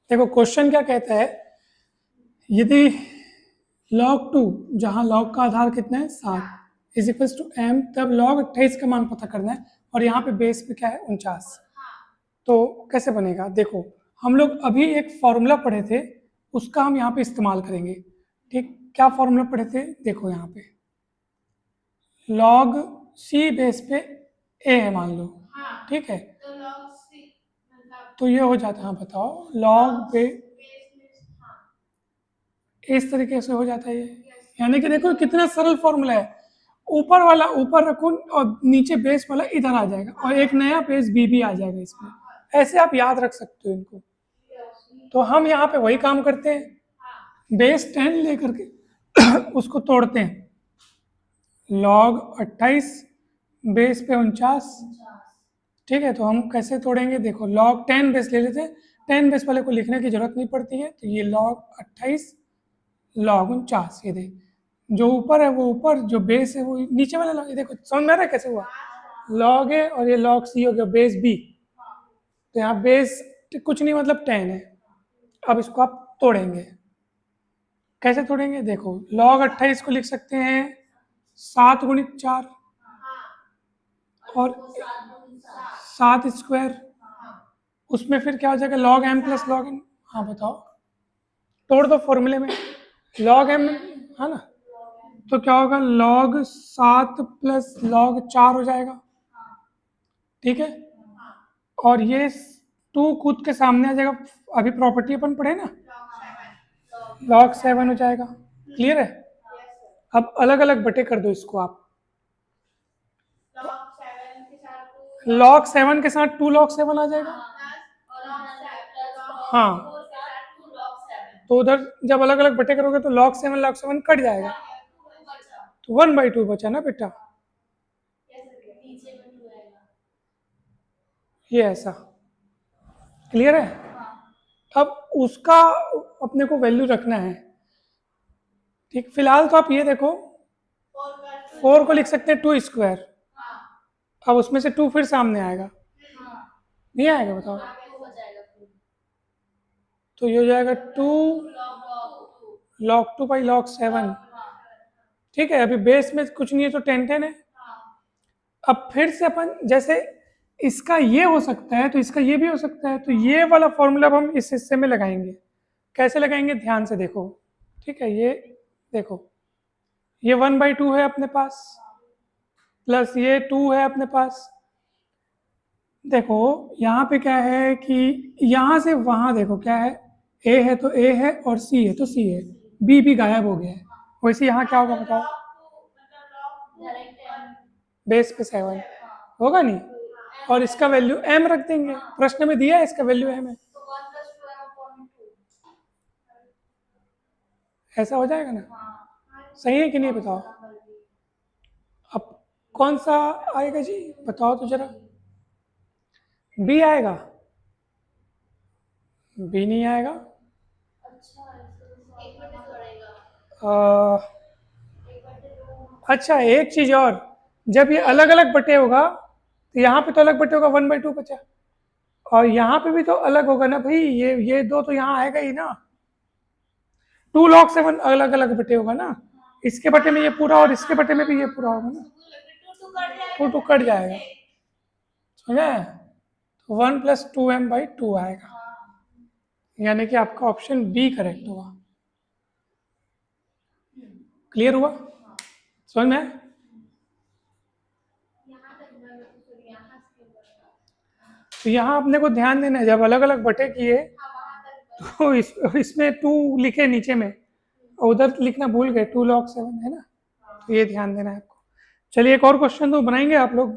देखो क्वेश्चन क्या कहता है, यदि log 2 जहां log का आधार कितना है 7 इज इक्वल टू m, तब log 28 का मान पता करना है और यहाँ पे बेस पे क्या है 49। तो कैसे बनेगा, देखो हम लोग अभी एक फॉर्मूला पढ़े थे, उसका हम यहाँ पे इस्तेमाल करेंगे। ठीक, क्या फॉर्मूला पढ़े थे, देखो यहाँ पे log c बेस पे a है मान लो, ठीक है, तो ये हो जाता है, हाँ बताओ, log पे इस तरीके से हो जाता है ये। यानी कि देखो कितना सरल फॉर्मूला है, ऊपर वाला ऊपर रखो और नीचे बेस वाला इधर आ जाएगा और एक नया बेस बी भी आ जाएगा इसमें, ऐसे आप याद रख सकते हो इनको। तो हम यहाँ पे वही काम करते हैं, बेस 10 लेकर के उसको तोड़ते हैं, log 28 बेस पे 49, ठीक है। तो हम कैसे तोड़ेंगे, देखो log 10 बेस ले लेते हैं, 10 बेस वाले को लिखने की जरूरत नहीं पड़ती है, तो ये log 28 log 49, ये देख जो ऊपर है वो ऊपर, जो बेस है वो नीचे वाला log, ये देखो समझ में आ रहा है कैसे हुआ, log है और ये log c हो गया बेस b, तो यहाँ बेस कुछ नहीं मतलब 10 है। अब इसको आप तोड़ेंगे, कैसे तोड़ेंगे, देखो log 28 को लिख सकते हैं 7 गुणित 4 और 7 स्क्वायर, उसमें फिर क्या हो जाएगा log m plus log n। हाँ बताओ, तोड़ दो फॉर्मूले में, log m है ना, तो क्या होगा log 7 प्लस log 4 हो जाएगा, ठीक है। और ये 2 कूद के सामने आ जाएगा, अभी प्रॉपर्टी अपन पढ़े ना, log 7 हो जाएगा, क्लियर है। अब अलग अलग बटे कर दो इसको आप, log 7 के साथ 2 log 7 आ जाएगा, हाँ, तो उधर जब अलग अलग बटे करोगे तो log 7 कट जाएगा, तो 1/2 बचा ना बेटा, ये ऐसा, क्लियर है। अब उसका अपने को वैल्यू रखना है, ठीक। फिलहाल तो आप ये देखो 4 को लिख सकते हैं 2 स्क्वायर, अब उसमें से 2 फिर सामने आएगा, नहीं आएगा बताओ, तो ये हो जाएगा 2 log 2 बाई log 7, ठीक है। अभी बेस में कुछ नहीं है तो 10 है। अब फिर से अपन जैसे इसका ये हो सकता है तो इसका ये भी हो सकता है, तो ये वाला फॉर्मूला हम इस हिस्से में लगाएंगे, कैसे लगाएंगे ध्यान से देखो, ठीक है। ये देखो ये 1/2 है अपने पास, प्लस ये 2 है अपने पास, देखो यहाँ पे क्या है कि यहाँ से वहाँ देखो क्या है, ए है तो ए है और सी है तो सी है, बी भी गायब हो गया है, वैसे यहाँ क्या होगा बताओ, बेस पे 7 होगा नहीं, और इसका वैल्यू m रख देंगे, प्रश्न में दिया है इसका वैल्यू m है, ऐसा हो जाएगा ना, सही है कि नहीं बताओ। अब कौन सा आएगा जी बताओ तो जरा, बी आएगा, बी नहीं आएगा, अच्छा एक चीज और, जब ये अलग अलग बटे होगा तो यहाँ पे तो अलग बटे होगा 1/2 बचा, और यहाँ पे भी तो अलग होगा ना भाई, ये दो तो यहाँ आएगा ही ना, 2 log 7 अलग अलग बटे होगा ना, इसके बटे में ये पूरा और इसके बटे में भी ये पूरा होगा ना, 2 कट जाएगा, समझे, तो 1 + 2m/2 आएगा, यानी कि आपका ऑप्शन बी करेक्ट होगा। क्लियर हुआ, समझ में, तो यहाँ अपने को ध्यान देना है, जब अलग अलग बटे किए तो इसमें 2 लिखे नीचे में और उधर लिखना भूल गए, 2 log 7 है ना, तो ये ध्यान देना है आपको। चलिए एक और क्वेश्चन तो बनाएंगे आप लोग।